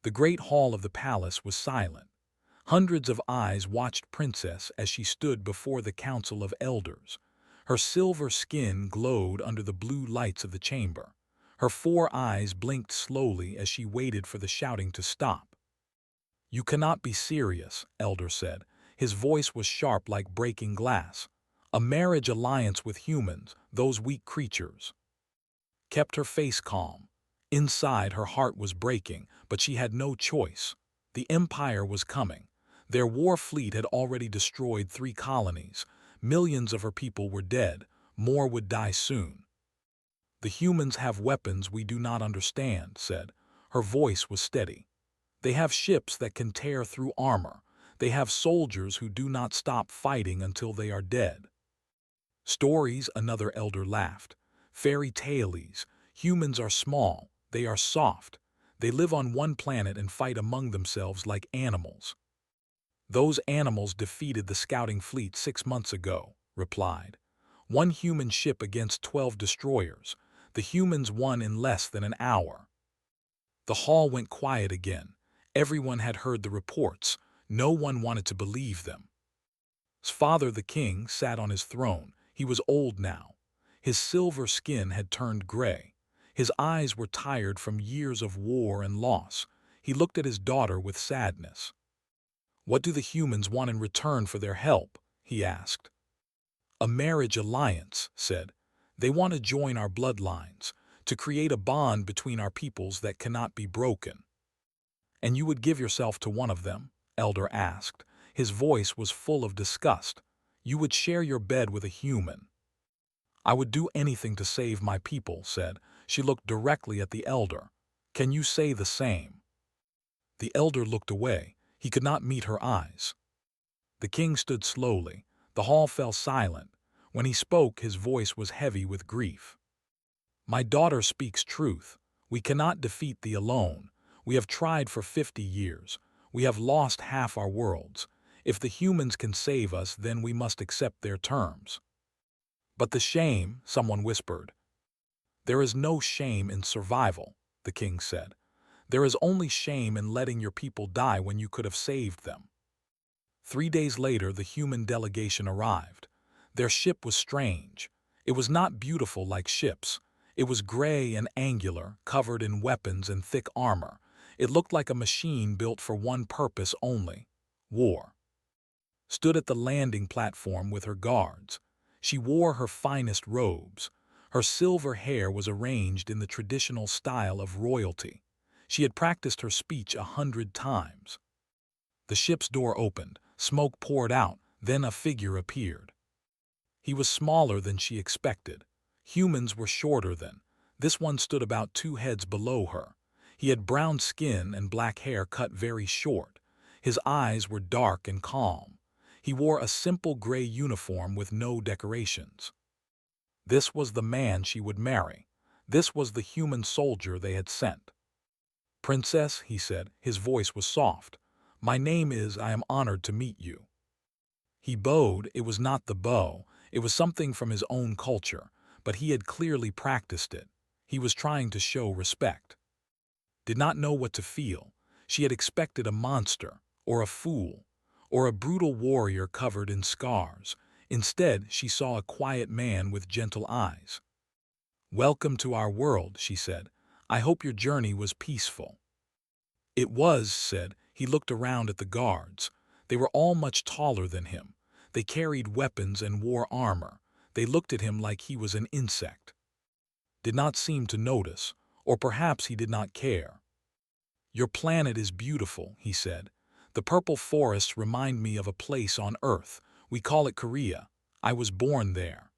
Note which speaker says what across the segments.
Speaker 1: The great hall of the palace was silent. Hundreds of eyes watched Princess as she stood before the council of elders. Her silver skin glowed under the blue lights of the chamber. Her 4 eyes blinked slowly as she waited for the shouting to stop. "You cannot be serious," Elder said. His voice was sharp like breaking glass. "A marriage alliance with humans, those weak creatures." Kept her face calm. Inside, her heart was breaking, but she had no choice. The Empire was coming. Their war fleet had already destroyed 3 colonies. Millions of her people were dead. More would die soon. "The humans have weapons we do not understand," said. Her voice was steady. "They have ships that can tear through armor. They have soldiers who do not stop fighting until they are dead." "Stories," another elder laughed. "Fairy tales. Humans are small. They are soft. They live on one planet and fight among themselves like animals." "Those animals defeated the scouting fleet 6 months ago," replied. "One human ship against 12 destroyers. The humans won in less than an hour." The hall went quiet again. Everyone had heard the reports. No one wanted to believe them. His father, the king, sat on his throne. He was old now. His silver skin had turned gray. His eyes were tired from years of war and loss. He looked at his daughter with sadness. "What do the humans want in return for their help?" he asked. "A marriage alliance," said. "They want to join our bloodlines, to create a bond between our peoples that cannot be broken." "And you would give yourself to one of them?" Elder asked. His voice was full of disgust. "You would share your bed with a human?" "I would do anything to save my people," said. She looked directly at the elder. "Can you say the same?" The elder looked away. He could not meet her eyes. The king stood slowly. The hall fell silent. When he spoke, his voice was heavy with grief. "My daughter speaks truth. We cannot defeat thee alone. We have tried for 50 years. We have lost half our worlds. If the humans can save us, then we must accept their terms." "But the shame," someone whispered. "There is no shame in survival," the king said. "There is only shame in letting your people die when you could have saved them." 3 days later, the human delegation arrived. Their ship was strange. It was not beautiful like ships. It was gray and angular, covered in weapons and thick armor. It looked like a machine built for one purpose only: war. Stood at the landing platform with her guards. She wore her finest robes. Her silver hair was arranged in the traditional style of royalty. She had practiced her speech 100 times. The ship's door opened. Smoke poured out. Then a figure appeared. He was smaller than she expected. Humans were shorter than. This one stood about 2 heads below her. He had brown skin and black hair cut very short. His eyes were dark and calm. He wore a simple gray uniform with no decorations. This was the man she would marry. This was the human soldier they had sent. "Princess," he said, his voice was soft. "My name is, I am honored to meet you." He bowed. It was not the bow. It was something from his own culture, but he had clearly practiced it. He was trying to show respect. Did not know what to feel. She had expected a monster, or a fool, or a brutal warrior covered in scars. Instead, she saw a quiet man with gentle eyes. "Welcome to our world," she said. "I hope your journey was peaceful." "It was," said. He looked around at the guards. They were all much taller than him. They carried weapons and wore armor. They looked at him like he was an insect. Did not seem to notice, or perhaps he did not care. "Your planet is beautiful," he said. "The purple forests remind me of a place on Earth. We call it Korea. I was born there."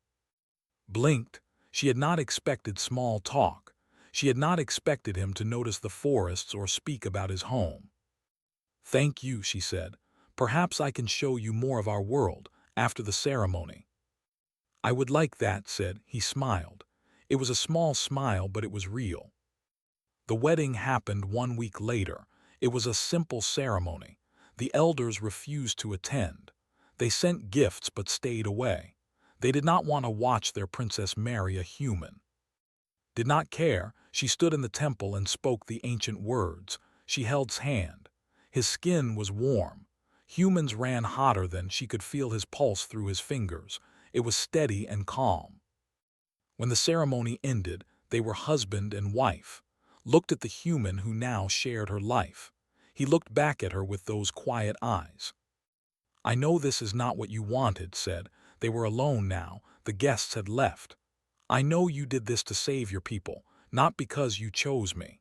Speaker 1: Blinked. She had not expected small talk. She had not expected him to notice the forests or speak about his home. "Thank you," she said. "Perhaps I can show you more of our world after the ceremony." "I would like that," said. He smiled. It was a small smile, but it was real. The wedding happened 1 week later. It was a simple ceremony. The elders refused to attend. They sent gifts but stayed away. They did not want to watch their princess marry a human. Did not care. She stood in the temple and spoke the ancient words. She held his hand. His skin was warm. Humans ran hotter than she could feel his pulse through his fingers. It was steady and calm. When the ceremony ended, they were husband and wife. Looked at the human who now shared her life. He looked back at her with those quiet eyes. I know this is not what you wanted, said. They were alone now. The guests had left. I know you did this to save your people, not because you chose me.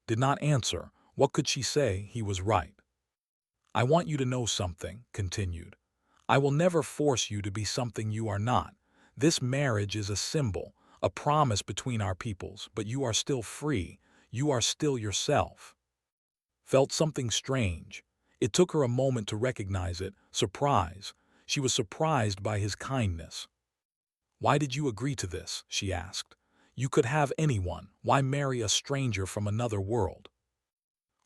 Speaker 1: Did not answer. What could she say? He was right. I want you to know something, continued. I will never force you to be something you are not. This marriage is a symbol, a promise between our peoples, but you are still free. You are still yourself. Felt something strange. It took her a moment to recognize it. Surprise. She was surprised by his kindness. Why did you agree to this? She asked. You could have anyone. Why marry a stranger from another world?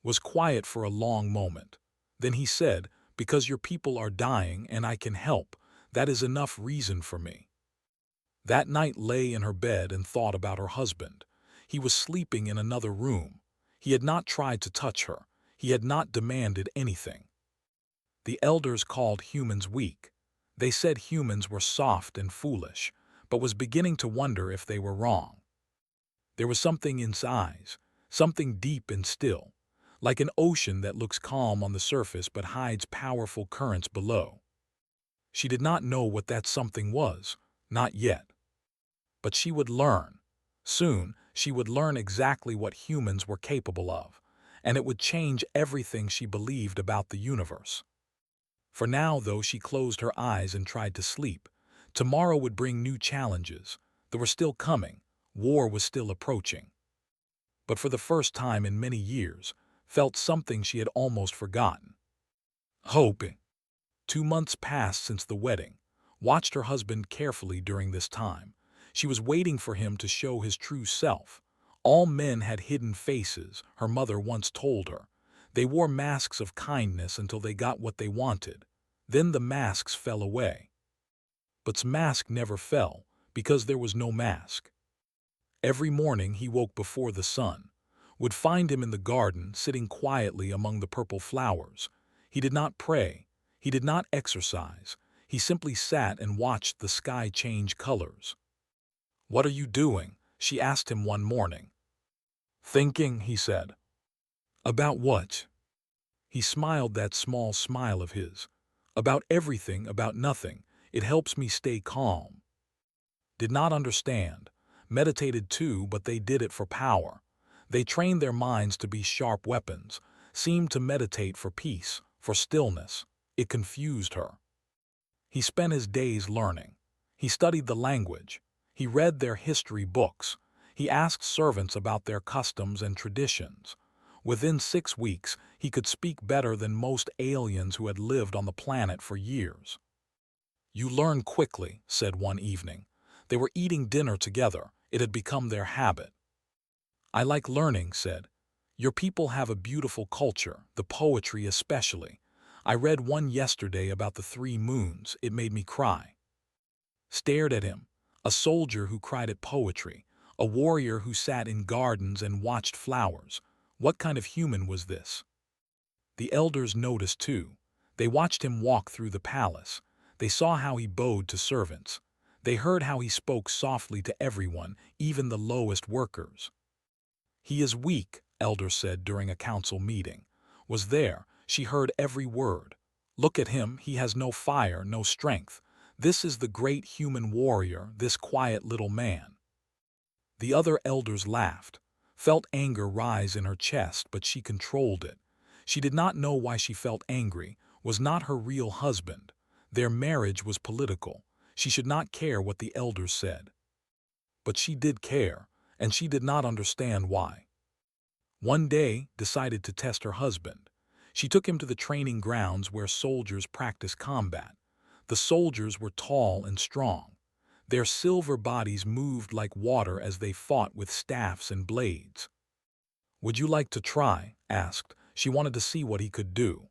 Speaker 1: Was quiet for a long moment. Then he said, because your people are dying and I can help. That is enough reason for me. That night lay in her bed and thought about her husband. He was sleeping in another room. He had not tried to touch her. He had not demanded anything. The elders called humans weak. They said humans were soft and foolish, but was beginning to wonder if they were wrong. There was something in his eyes, something deep and still, like an ocean that looks calm on the surface but hides powerful currents below. She did not know what that something was, not yet. But she would learn. Soon, she would learn exactly what humans were capable of, and it would change everything she believed about the universe. For now, though, she closed her eyes and tried to sleep. Tomorrow would bring new challenges. They were still coming. War was still approaching. But for the first time in many years, felt something she had almost forgotten. Hope. 2 months passed since the wedding. Watched her husband carefully during this time. She was waiting for him to show his true self. All men had hidden faces, her mother once told her. They wore masks of kindness until they got what they wanted. Then the masks fell away. But's mask never fell, because there was no mask. Every morning he woke before the sun. Would find him in the garden, sitting quietly among the purple flowers. He did not pray. He did not exercise. He simply sat and watched the sky change colors. What are you doing? She asked him one morning. Thinking, he said. About what? He smiled that small smile of his. About everything, about nothing. It helps me stay calm. Did not understand. Meditated too, but they did it for power. They trained their minds to be sharp weapons, seemed to meditate for peace, for stillness. It confused her. He spent his days learning. He studied the language. He read their history books. He asked servants about their customs and traditions. Within 6 weeks, he could speak better than most aliens who had lived on the planet for years. You learn quickly, said one evening. They were eating dinner together. It had become their habit. I like learning, said. Your people have a beautiful culture, the poetry especially. I read one yesterday about the 3 moons. It made me cry. Stared at him. A soldier who cried at poetry. A warrior who sat in gardens and watched flowers. What kind of human was this? The elders noticed too. They watched him walk through the palace. They saw how he bowed to servants. They heard how he spoke softly to everyone, even the lowest workers. He is weak, elders said during a council meeting. Was there, she heard every word. Look at him, he has no fire, no strength. This is the great human warrior, this quiet little man. The other elders laughed, felt anger rise in her chest, but she controlled it. She did not know why she felt angry, was not her real husband. Their marriage was political. She should not care what the elders said. But she did care, and she did not understand why. One day, decided to test her husband. She took him to the training grounds where soldiers practice combat. The soldiers were tall and strong. Their silver bodies moved like water as they fought with staffs and blades. Would you like to try? Asked. She wanted to see what he could do.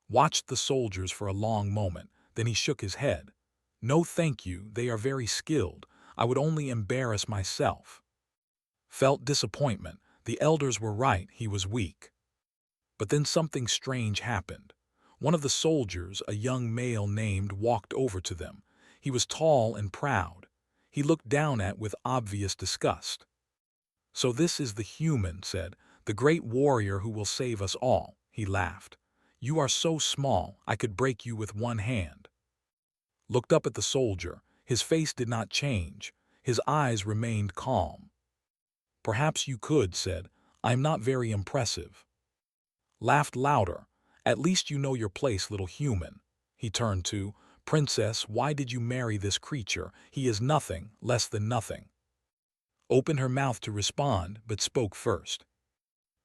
Speaker 1: Watched the soldiers for a long moment, then he shook his head. No thank you, they are very skilled. I would only embarrass myself. Felt disappointment. The elders were right, he was weak. But then something strange happened. One of the soldiers, a young male named, walked over to them. He was tall and proud. He looked down with obvious disgust. "So this is the human," said, "the great warrior who will save us all." He laughed. "You are so small, I could break you with one hand." Looked up at the soldier. His face did not change. His eyes remained calm. "Perhaps you could," said. "I am not very impressive." Laughed louder. "At least you know your place, little human." He turned to, "Princess, why did you marry this creature? He is nothing, less than nothing." Opened her mouth to respond, but spoke first.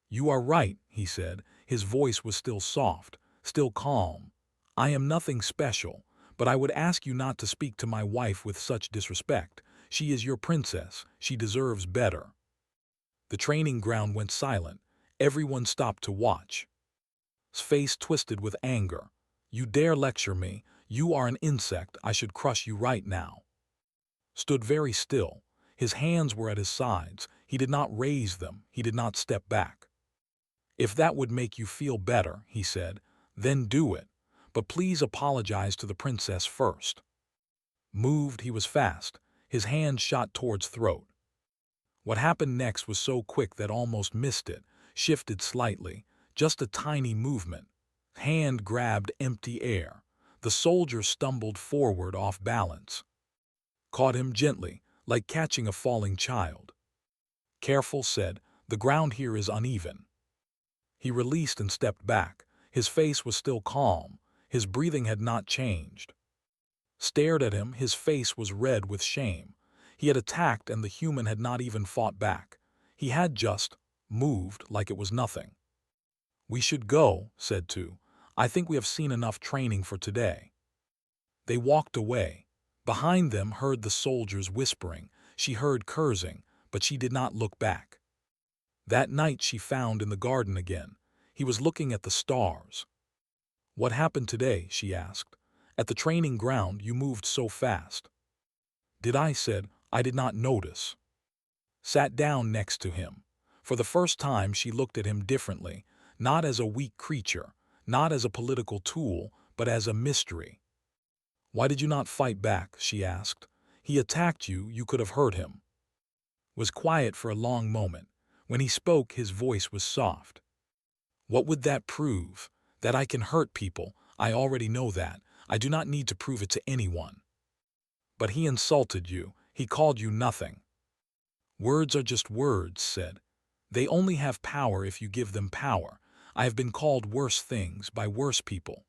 Speaker 1: "You are right," he said. His voice was still soft, still calm. "I am nothing special, but I would ask you not to speak to my wife with such disrespect. She is your princess. She deserves better." The training ground went silent. Everyone stopped to watch. His face twisted with anger. "You dare lecture me? You are an insect. I should crush you right now." Stood very still. His hands were at his sides. He did not raise them. He did not step back. "If that would make you feel better," he said, "then do it. But please apologize to the princess first." Moved, he was fast. His hand shot towards throat. What happened next was so quick that almost missed it, shifted slightly, just a tiny movement. Hand grabbed empty air. The soldier stumbled forward off balance. Caught him gently, like catching a falling child. "Careful," said, "the ground here is uneven." He released and stepped back. His face was still calm. His breathing had not changed. Stared at him, his face was red with shame. He had attacked and the human had not even fought back. He had just moved like it was nothing. "We should go," said Tu. "I think we have seen enough training for today." They walked away. Behind them heard the soldiers whispering. She heard cursing, but she did not look back. That night she found in the garden again. He was looking at the stars. "What happened today?" she asked. "At the training ground you moved so fast." "Did I?" said. "I did not notice." Sat down next to him. For the first time she looked at him differently, not as a weak creature, not as a political tool, but as a mystery. "Why did you not fight back?" she asked. "He attacked you, you could have hurt him." Was quiet for a long moment. When he spoke, his voice was soft. "What would that prove? That I can hurt people. I already know that. I do not need to prove it to anyone." "But he insulted you. He called you nothing." "Words are just words," said. "They only have power if you give them power. I have been called worse things by worse people."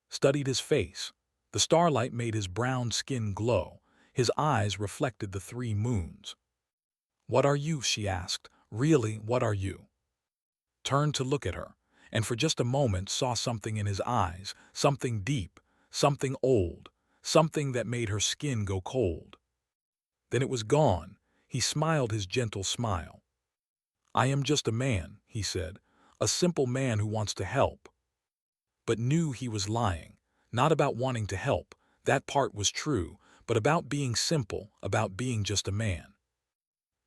Speaker 1: Studied his face. The starlight made his brown skin glow. His eyes reflected the 3 moons. "What are you?" she asked. "Really, what are you?" Turned to look at her, and for just a moment saw something in his eyes, something deep, something old, something that made her skin go cold. Then it was gone. He smiled his gentle smile. "I am just a man," he said, "a simple man who wants to help." But knew he was lying, not about wanting to help, that part was true, but about being simple, about being just a man.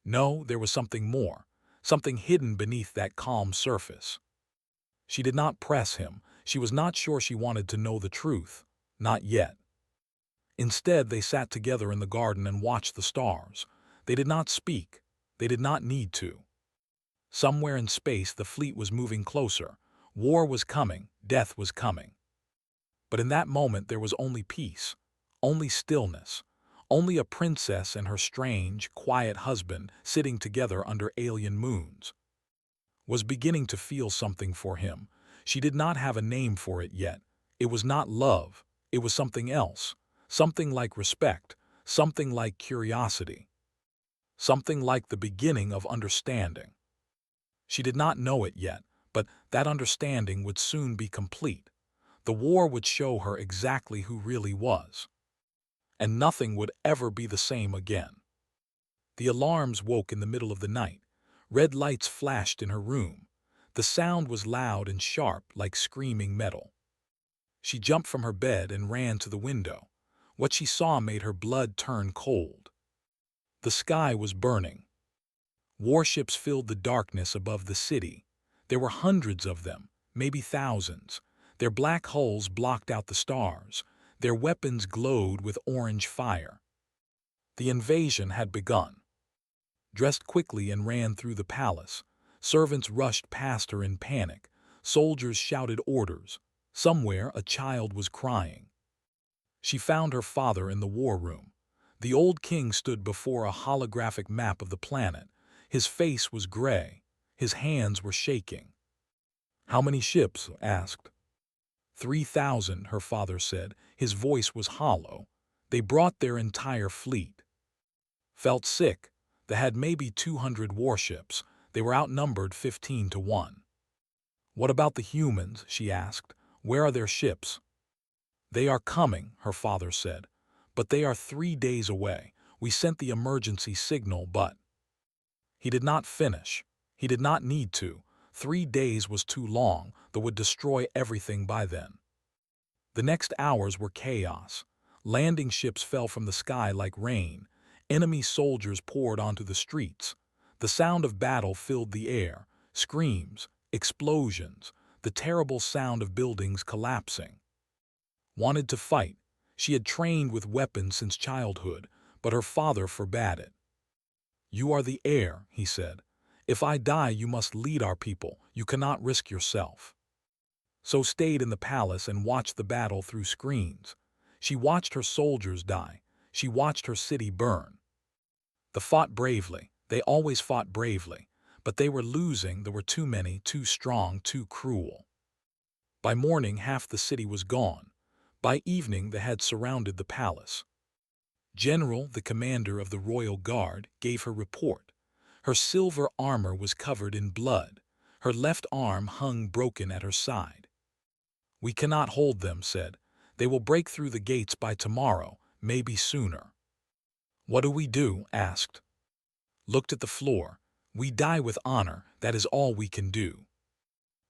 Speaker 1: No, there was something more, something hidden beneath that calm surface. She did not press him. She was not sure she wanted to know the truth. Not yet. Instead, they sat together in the garden and watched the stars. They did not speak. They did not need to. Somewhere in space, the fleet was moving closer. War was coming. Death was coming. But in that moment, there was only peace, only stillness, only a princess and her strange, quiet husband sitting together under alien moons. Was beginning to feel something for him. She did not have a name for it yet. It was not love. It was something else. Something like respect. Something like curiosity. Something like the beginning of understanding. She did not know it yet, but that understanding would soon be complete. The war would show her exactly who really was. And nothing would ever be the same again. The alarms woke in the middle of the night. Red lights flashed in her room. The sound was loud and sharp like screaming metal. She jumped from her bed and ran to the window. What she saw made her blood turn cold. The sky was burning. Warships filled the darkness above the city. There were hundreds of them, maybe thousands. Their black hulls blocked out the stars. Their weapons glowed with orange fire. The invasion had begun. Dressed quickly and ran through the palace. Servants rushed past her in panic. Soldiers shouted orders. Somewhere a child was crying. She found her father in the war room. The old king stood before a holographic map of the planet. His face was gray. His hands were shaking. "How many ships?" asked. 3,000, her father said. His voice was hollow. They brought their entire fleet. Felt sick. They had maybe 200 warships. They were outnumbered 15 to 1. "What about the humans?" she asked. "Where are their ships?" "They are coming," her father said. "But they are 3 days away. We sent the emergency signal, but—" He did not finish. He did not need to. 3 days was too long. They would destroy everything by then. The next hours were chaos. Landing ships fell from the sky like rain. Enemy soldiers poured onto the streets. The sound of battle filled the air. Screams, explosions, the terrible sound of buildings collapsing. Wanted to fight. She had trained with weapons since childhood, but her father forbade it. "You are the heir," he said. "If I die, you must lead our people. You cannot risk yourself." So stayed in the palace and watched the battle through screens. She watched her soldiers die. She watched her city burn. They fought bravely. They always fought bravely. But they were losing. There were too many, too strong, too cruel. By morning, half the city was gone. By evening, they had surrounded the palace. General, the commander of the royal guard, gave her report. Her silver armor was covered in blood. Her left arm hung broken at her side. "We cannot hold them," said. "They will break through the gates by tomorrow, maybe sooner." "What do we do?" asked. Looked at the floor. "We die with honor. That is all we can do."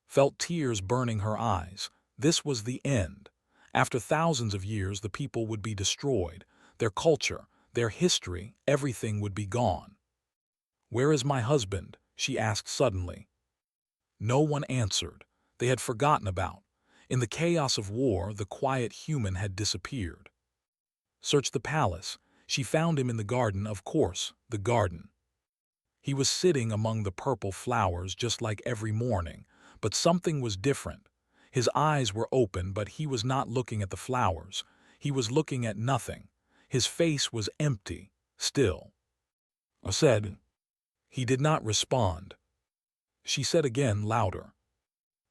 Speaker 1: Felt tears burning her eyes. This was the end. After thousands of years, the people would be destroyed. Their culture, their history, everything would be gone. "Where is my husband?" she asked suddenly. No one answered. They had forgotten about. In the chaos of war, the quiet human had disappeared. Searched the palace. She found him in the garden, of course, the garden. He was sitting among the purple flowers just like every morning, but something was different. His eyes were open, but he was not looking at the flowers. He was looking at nothing. His face was empty, still. I said. He did not respond. She said again, louder.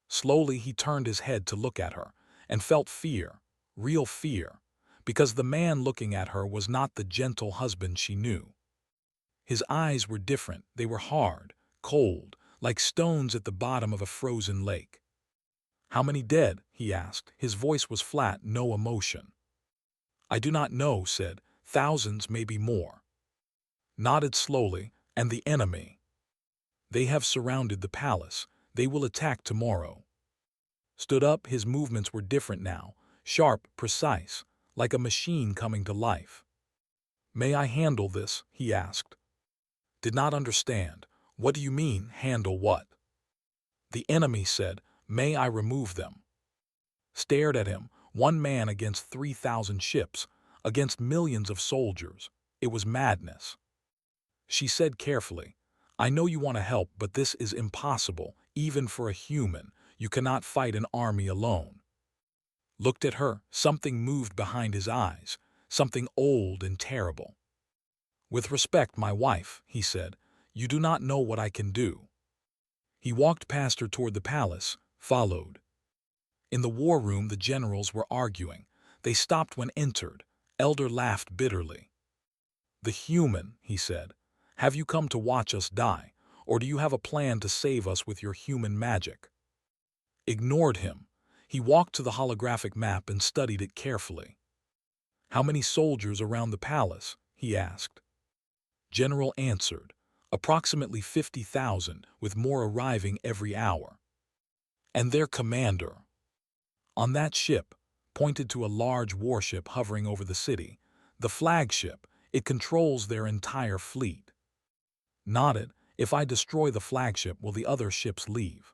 Speaker 1: Slowly he turned his head to look at her, and felt fear, real fear, because the man looking at her was not the gentle husband she knew. His eyes were different. They were hard, cold, like stones at the bottom of a frozen lake. "How many dead?" he asked. His voice was flat, no emotion. "I do not know," said. "Thousands, maybe more." Nodded slowly. "And the enemy?" "They have surrounded the palace. They will attack tomorrow." Stood up. His movements were different now, sharp, precise, like a machine coming to life. "May I handle this?" he asked. Did not understand. "What do you mean, handle what?" "The enemy," said. "May I remove them?" Stared at him, one man against 3,000 ships, against millions of soldiers. It was madness. She said carefully, "I know you want to help, but this is impossible, even for a human. You cannot fight an army alone." Looked at her. Something moved behind his eyes, something old and terrible. "With respect, my wife," he said, "you do not know what I can do." He walked past her toward the palace, followed. In the war room, the generals were arguing. They stopped when entered. Elder laughed bitterly. "The human," he said. "Have you come to watch us die, or do you have a plan to save us with your human magic?" Ignored him. He walked to the holographic map and studied it carefully. "How many soldiers around the palace?" he asked. General answered, "Approximately 50,000, with more arriving every hour." "And their commander?" "On that ship," pointed to a large warship hovering over the city. "The flagship. It controls their entire fleet." Nodded. "If I destroy the flagship, will the other ships leave?"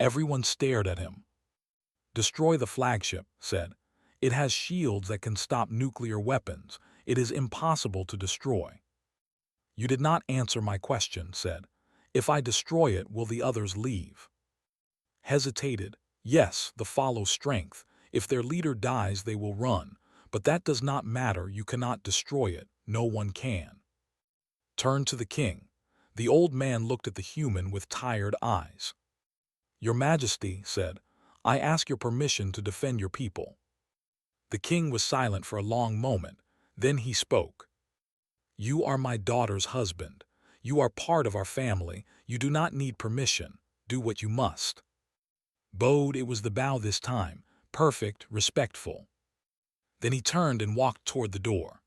Speaker 1: Everyone stared at him. "Destroy the flagship," said. "It has shields that can stop nuclear weapons. It is impossible to destroy." "You did not answer my question," said. "If I destroy it, will the others leave?" Hesitated. "Yes, the follow strength. If their leader dies, they will run. But that does not matter. You cannot destroy it. No one can." Turned to the king. The old man looked at the human with tired eyes. "Your Majesty," said, "I ask your permission to defend your people." The king was silent for a long moment. Then he spoke. "You are my daughter's husband. You are part of our family. You do not need permission. Do what you must." Bowed, it was the bow this time, perfect, respectful. Then he turned and walked toward the door.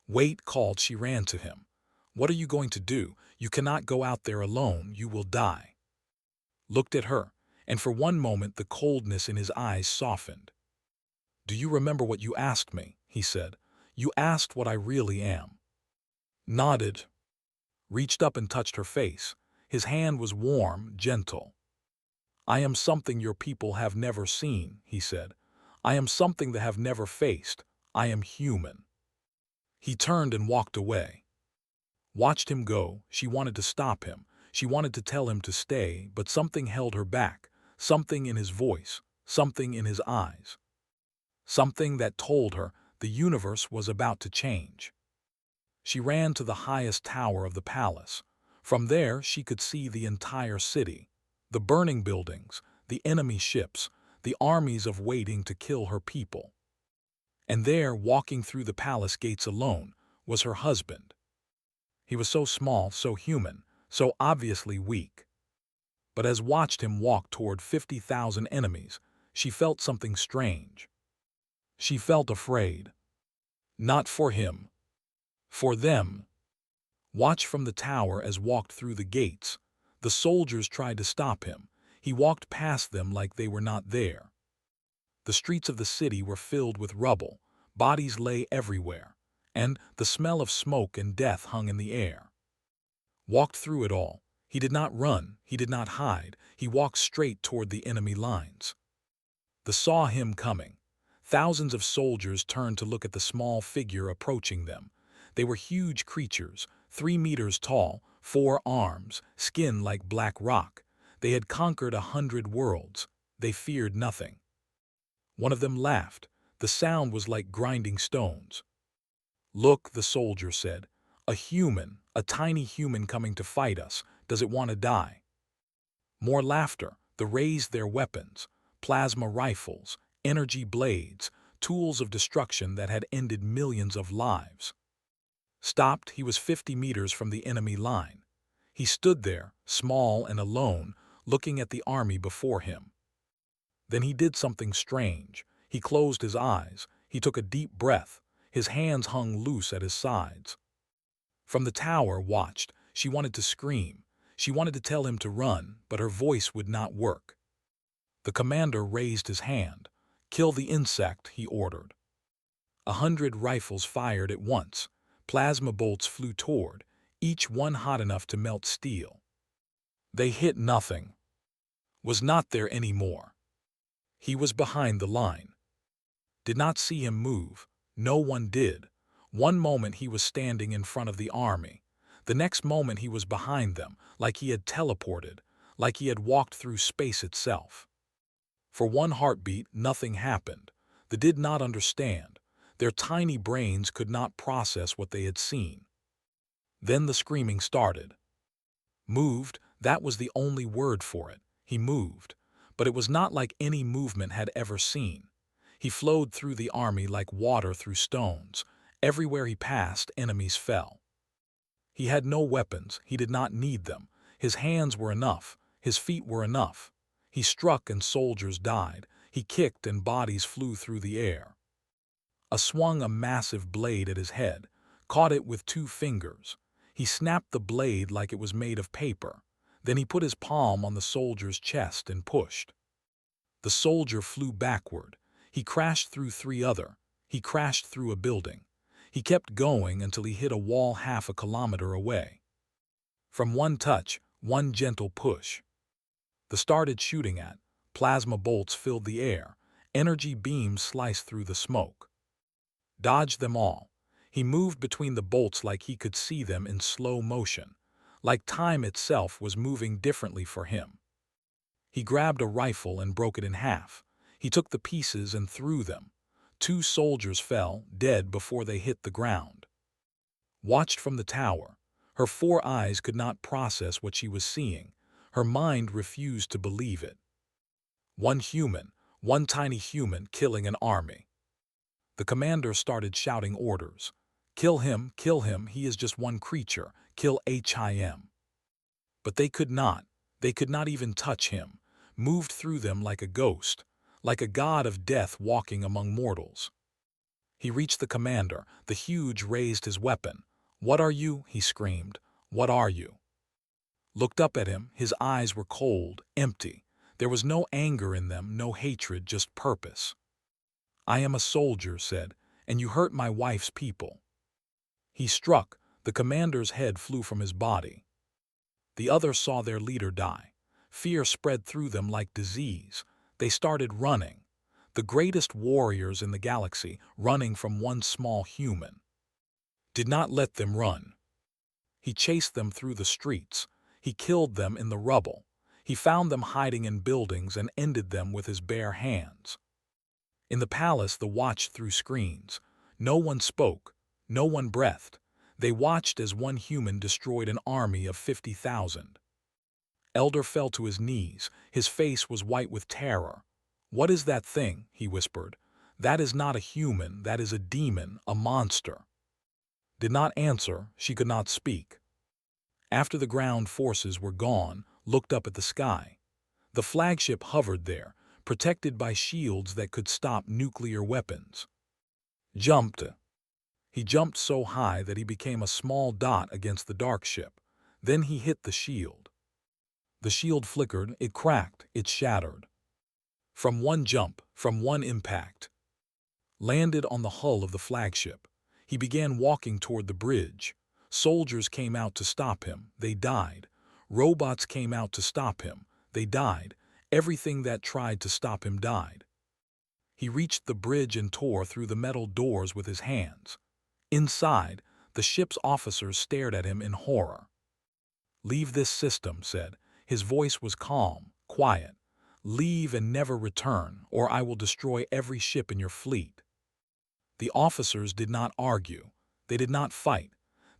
Speaker 1: "Wait," called. She ran to him. "What are you going to do? You cannot go out there alone. You will die." Looked at her, and for one moment the coldness in his eyes softened. "Do you remember what you asked me?" he said. "You asked what I really am." Nodded. Reached up and touched her face. His hand was warm, gentle. "I am something your people have never seen," he said. "I am something they have never faced. I am human." He turned and walked away. Watched him go. She wanted to stop him. She wanted to tell him to stay, but something held her back. Something in his voice. Something in his eyes. Something that told her the universe was about to change. She ran to the highest tower of the palace. From there she could see the entire city, the burning buildings, the enemy ships, the armies of waiting to kill her people. And there, walking through the palace gates alone, was her husband. He was so small, so human, so obviously weak. But as watched him walk toward 50,000 enemies, she felt something strange. She felt afraid. Not for him. For them. Watch from the tower as walked through the gates. The soldiers tried to stop him. He walked past them like they were not there. The streets of the city were filled with rubble. Bodies lay everywhere, and the smell of smoke and death hung in the air. Walked through it all. He did not run. He did not hide. He walked straight toward the enemy lines. They saw him coming. Thousands of soldiers turned to look at the small figure approaching them. They were huge creatures, 3 meters tall, 4 arms, skin like black rock. They had conquered 100 worlds. They feared nothing. One of them laughed. The sound was like grinding stones. "Look," the soldier said. "A human, a tiny human coming to fight us. Does it want to die?" More laughter. They raised their weapons. Plasma rifles, energy blades, tools of destruction that had ended millions of lives. Stopped. He was 50 meters from the enemy line. He stood there, small and alone, looking at the army before him. Then he did something strange. He closed his eyes. He took a deep breath. His hands hung loose at his sides. From the tower watched. She wanted to scream. She wanted to tell him to run, but her voice would not work. The commander raised his hand. "Kill the insect," he ordered. 100 rifles fired at once. Plasma bolts flew toward, each one hot enough to melt steel. They hit nothing. Was not there anymore. He was behind the line. Did not see him move. No one did. One moment he was standing in front of the army. The next moment he was behind them, like he had teleported, like he had walked through space itself. For one heartbeat, nothing happened. They did not understand. Their tiny brains could not process what they had seen. Then the screaming started. Moved, that was the only word for it. He moved. But it was not like any movement had ever seen. He flowed through the army like water through stones. Everywhere he passed, enemies fell. He had no weapons. He did not need them. His hands were enough. His feet were enough. He struck and soldiers died. He kicked and bodies flew through the air. Swung a massive blade at his head, caught it with 2 fingers. He snapped the blade like it was made of paper. Then he put his palm on the soldier's chest and pushed. The soldier flew backward. He crashed through 3 other. He crashed through a building. He kept going until he hit a wall half a kilometer away. From one touch, one gentle push. The started shooting at. Plasma bolts filled the air. Energy beams sliced through the smoke. Dodged them all. He moved between the bolts like he could see them in slow motion, like time itself was moving differently for him. He grabbed a rifle and broke it in half. He took the pieces and threw them. 2 soldiers fell, dead before they hit the ground. Watched from the tower. Her 4 eyes could not process what she was seeing. Her mind refused to believe it. One human, one tiny human killing an army. The commander started shouting orders. Kill him, he is just one creature, kill him. But they could not even touch him, moved through them like a ghost, like a god of death walking among mortals. He reached the commander, the huge raised his weapon. What are you? He screamed. What are you? Looked up at him, his eyes were cold, empty. There was no anger in them, no hatred, just purpose. I am a soldier, said, and you hurt my wife's people. He struck. The commander's head flew from his body. The others saw their leader die. Fear spread through them like disease. They started running. The greatest warriors in the galaxy, running from one small human. Did not let them run. He chased them through the streets. He killed them in the rubble. He found them hiding in buildings and ended them with his bare hands. In the palace, the watched through screens. No one spoke. No one breathed. They watched as one human destroyed an army of 50,000. Elder fell to his knees. His face was white with terror. What is that thing? He whispered. That is not a human. That is a demon, a monster. Did not answer. She could not speak. After the ground forces were gone, looked up at the sky. The flagship hovered there, protected by shields that could stop nuclear weapons. Jumped. He jumped so high that he became a small dot against the dark ship. Then he hit the shield. The shield flickered, it cracked, it shattered. From one jump, from one impact. Landed on the hull of the flagship. He began walking toward the bridge. Soldiers came out to stop him. They died. Robots came out to stop him. They died. Everything that tried to stop him died. He reached the bridge and tore through the metal doors with his hands. Inside, the ship's officers stared at him in horror. Leave this system, said. His voice was calm, quiet. Leave and never return, or I will destroy every ship in your fleet. The officers did not argue. They did not fight.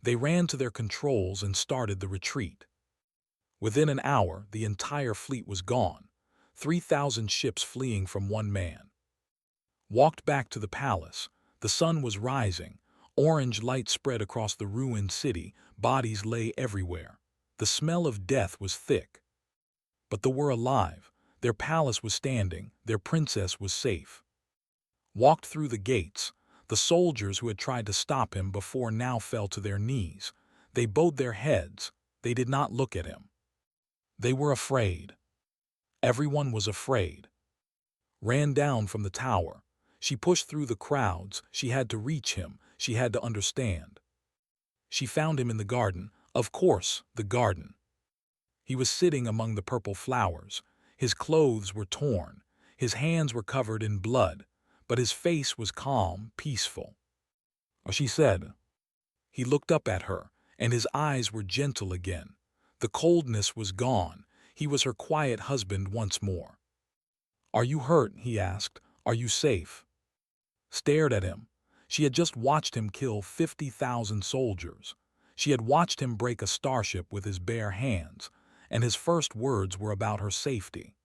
Speaker 1: They ran to their controls and started the retreat. Within an hour, the entire fleet was gone. 3,000 ships fleeing from one man. Walked back to the palace. The sun was rising. Orange light spread across the ruined city. Bodies lay everywhere. The smell of death was thick. But they were alive. Their palace was standing. Their princess was safe. Walked through the gates. The soldiers who had tried to stop him before now fell to their knees. They bowed their heads. They did not look at him. They were afraid. Everyone was afraid. Ran down from the tower. She pushed through the crowds. She had to reach him. She had to understand. She found him in the garden. Of course, the garden. He was sitting among the purple flowers. His clothes were torn. His hands were covered in blood, but his face was calm, peaceful. She said. He looked up at her, and his eyes were gentle again. The coldness was gone. He was her quiet husband once more. Are you hurt? He asked. Are you safe? Stared at him. She had just watched him kill 50,000 soldiers. She had watched him break a starship with his bare hands, and his first words were about her safety.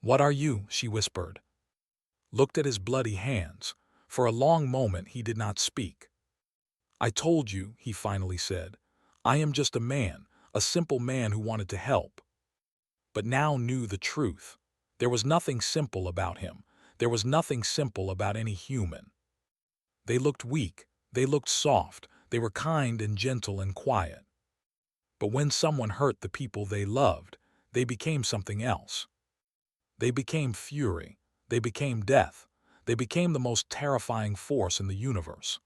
Speaker 1: What are you? She whispered. Looked at his bloody hands. For a long moment he did not speak. I told you, he finally said. I am just a man, a simple man who wanted to help. But now knew the truth. There was nothing simple about him. There was nothing simple about any human. They looked weak. They looked soft. They were kind and gentle and quiet. But when someone hurt the people they loved, they became something else. They became fury. They became death. They became the most terrifying force in the universe.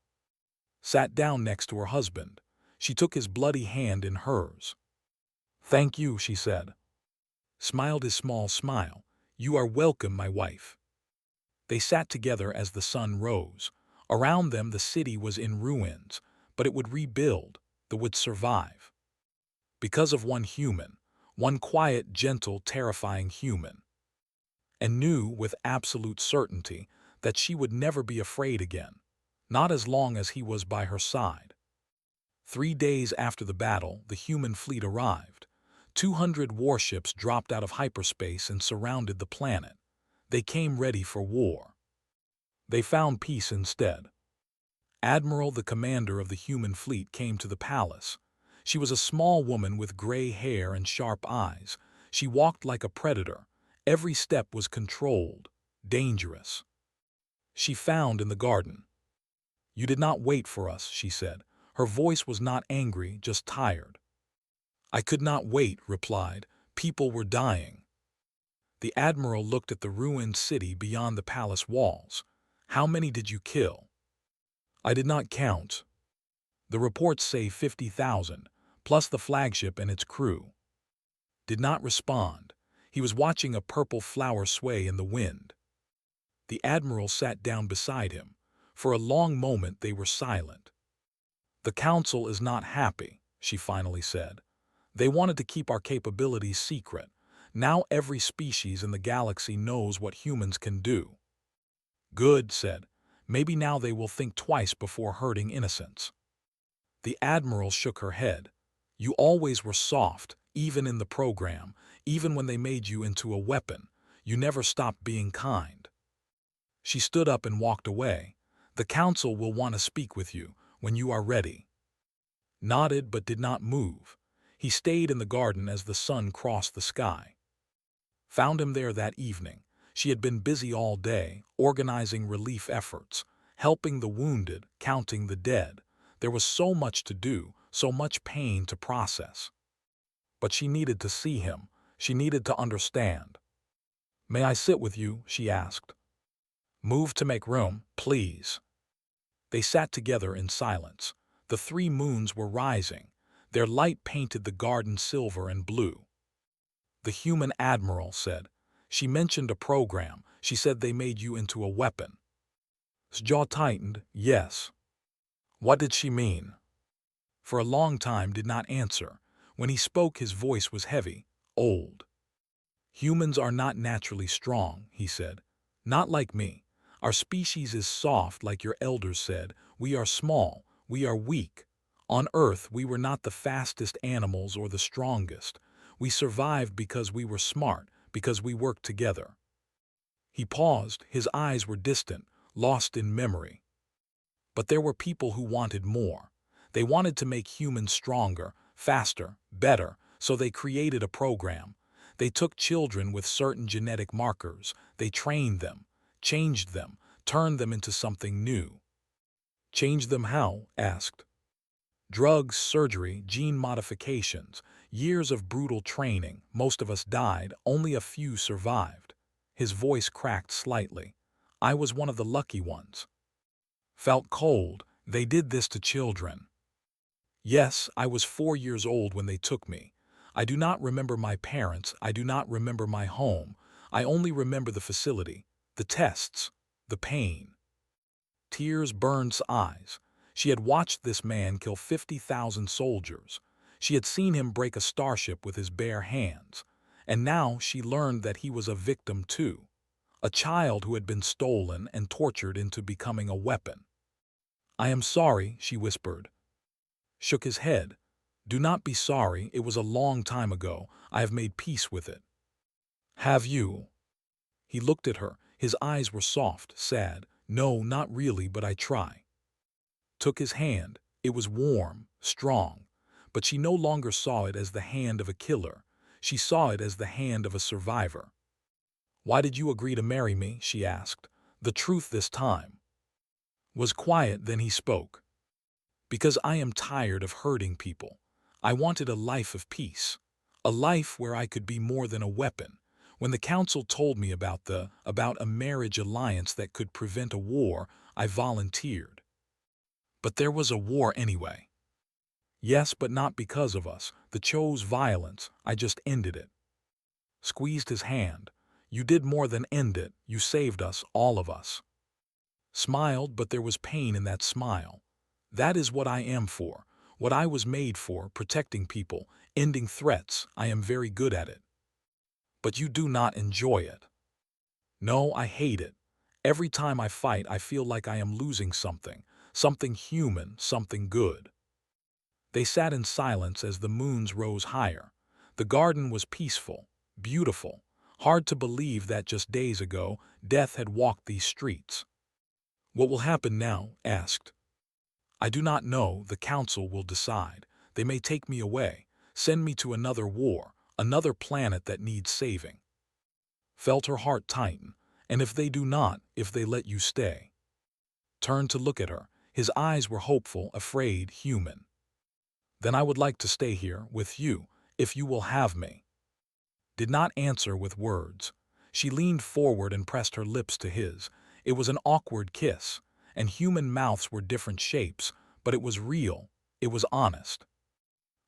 Speaker 1: Sat down next to her husband. She took his bloody hand in hers. Thank you, she said. smiled his small smile. "You are welcome, my wife." They sat together as the sun rose. Around them the city was in ruins, but it would rebuild, it would survive. Because of one human, one quiet, gentle, terrifying human. And knew with absolute certainty that she would never be afraid again, not as long as he was by her side. 3 days after the battle, the human fleet arrived. 200 warships dropped out of hyperspace and surrounded the planet. They came ready for war. They found peace instead. Admiral, the commander of the human fleet, came to the palace. She was a small woman with gray hair and sharp eyes. She walked like a predator. Every step was controlled, dangerous. She found in the garden. "You did not wait for us," she said. Her voice was not angry, just tired. "I could not wait," replied. "People were dying." The admiral looked at the ruined city beyond the palace walls. "How many did you kill?" "I did not count. The reports say 50,000, plus the flagship and its crew." Did not respond. He was watching a purple flower sway in the wind. The admiral sat down beside him. For a long moment they were silent. "The council is not happy," she finally said. "They wanted to keep our capabilities secret. Now every species in the galaxy knows what humans can do." "Good," said. "Maybe now they will think twice before hurting innocents." The admiral shook her head. "You always were soft, even in the program, even when they made you into a weapon. You never stopped being kind." She stood up and walked away. "The council will want to speak with you when you are ready." Nodded but did not move. He stayed in the garden as the sun crossed the sky. Found him there that evening. She had been busy all day, organizing relief efforts, helping the wounded, counting the dead. There was so much to do, so much pain to process. But she needed to see him. She needed to understand. "May I sit with you?" she asked. "Move to make room, please." They sat together in silence. The 3 moons were rising. Their light painted the garden silver and blue. The human admiral said, "She mentioned a program. She said they made you into a weapon." His jaw tightened. "Yes." "What did she mean?" For a long time did not answer. When he spoke his voice was heavy, old. "Humans are not naturally strong," he said. "Not like me. Our species is soft, like your elders said. We are small. We are weak. On Earth, we were not the fastest animals or the strongest. We survived because we were smart, because we worked together." He paused. His eyes were distant, lost in memory. But there were people who wanted more. They wanted to make humans stronger, faster, better, so they created a program. They took children with certain genetic markers. They trained them, changed them, turned them into something new. "Changed them how?" asked. "Drugs, surgery, gene modifications, years of brutal training. Most of us died, only a few survived." His voice cracked slightly. "I was one of the lucky ones." Felt cold. "They did this to children." "Yes, I was 4 years old when they took me. I do not remember my parents. I do not remember my home. I only remember the facility, the tests, the pain." Tears burned eyes. She had watched this man kill 50,000 soldiers. She had seen him break a starship with his bare hands. And now she learned that he was a victim too. A child who had been stolen and tortured into becoming a weapon. "I am sorry," she whispered. Shook his head. "Do not be sorry. It was a long time ago. I have made peace with it." "Have you?" He looked at her. His eyes were soft, sad. "No, not really, but I try." Took his hand. It was warm, strong. But she no longer saw it as the hand of a killer. She saw it as the hand of a survivor. "Why did you agree to marry me?" she asked. The truth this time. Was quiet, then he spoke. "Because I am tired of hurting people. I wanted a life of peace. A life where I could be more than a weapon. When the council told me about a marriage alliance that could prevent a war, I volunteered. But there was a war anyway. Yes, but not because of us. They chose violence. I just ended it." Squeezed his hand. You did more than end it, you saved us, all of us. Smiled, but there was pain in that smile. That is what I am for, what I was made for, protecting people, ending threats. I am very good at it. But you do not enjoy it. No, I hate it. Every time I fight, I feel like I am losing something, something human, something good. They sat in silence as the moons rose higher. The garden was peaceful, beautiful. Hard to believe that just days ago, death had walked these streets. What will happen now? Asked. I do not know, the council will decide. They may take me away, send me to another war, another planet that needs saving. Felt her heart tighten. And if they do not, if they let you stay? Turned to look at her. His eyes were hopeful, afraid, human. Then I would like to stay here, with you, if you will have me. Did not answer with words. She leaned forward and pressed her lips to his. It was an awkward kiss, and human mouths were different shapes, but it was real, it was honest.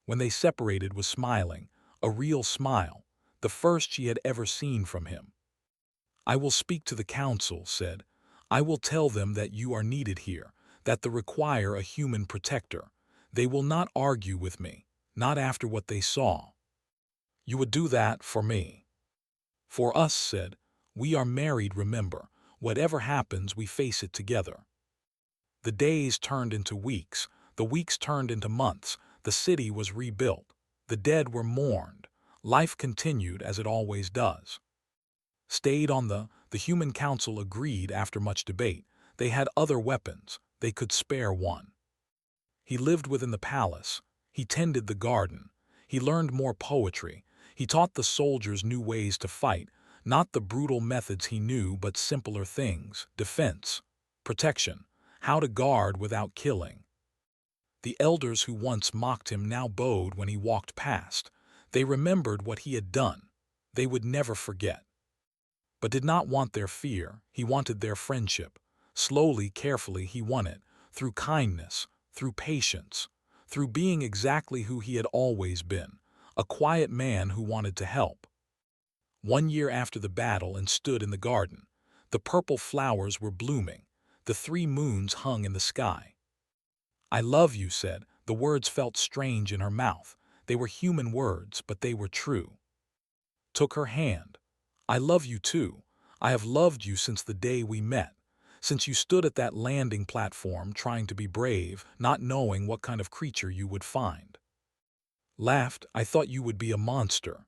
Speaker 1: When they separated was smiling, a real smile, the first she had ever seen from him. I will speak to the council, said. I will tell them that you are needed here, that they require a human protector. They will not argue with me, not after what they saw. You would do that for me. For us, said. We are married, remember. Whatever happens, we face it together. The days turned into weeks. The weeks turned into months. The city was rebuilt. The dead were mourned. Life continued as it always does. Stayed on the human council agreed after much debate. They had other weapons. They could spare one. He lived within the palace. He tended the garden. He learned more poetry. He taught the soldiers new ways to fight, not the brutal methods he knew, but simpler things, defense, protection, how to guard without killing. The elders who once mocked him now bowed when he walked past. They remembered what he had done. They would never forget. But did not want their fear, he wanted their friendship. Slowly, carefully, he won it, through kindness, through patience, through being exactly who he had always been, a quiet man who wanted to help. 1 year after the battle and stood in the garden. The purple flowers were blooming. The 3 moons hung in the sky. I love you, said. The words felt strange in her mouth. They were human words, but they were true. Took her hand. I love you too. I have loved you since the day we met, since you stood at that landing platform trying to be brave, not knowing what kind of creature you would find. Laughed, I thought you would be a monster.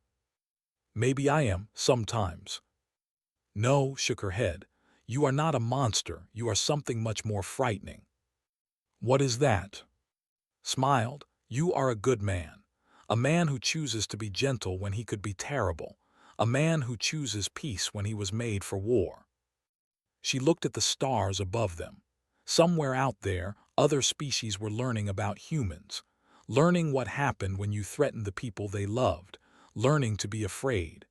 Speaker 1: Maybe I am, sometimes. No, shook her head. You are not a monster, you are something much more frightening. What is that? Smiled, you are a good man. A man who chooses to be gentle when he could be terrible. A man who chooses peace when he was made for war. She looked at the stars above them. Somewhere out there, other species were learning about humans, learning what happened when you threatened the people they loved, learning to be afraid.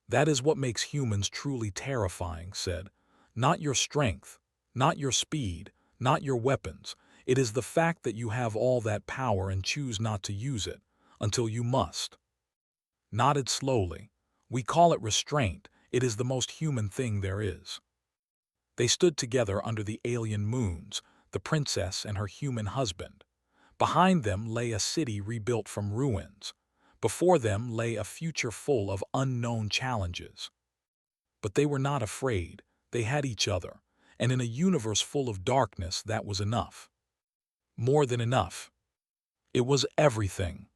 Speaker 1: That is what makes humans truly terrifying, said. Not your strength, not your speed, not your weapons. It is the fact that you have all that power and choose not to use it, until you must. Nodded slowly. We call it restraint. It is the most human thing there is. They stood together under the alien moons, the princess and her human husband. Behind them lay a city rebuilt from ruins. Before them lay a future full of unknown challenges. But they were not afraid. They had each other, and in a universe full of darkness, that was enough. More than enough. It was everything.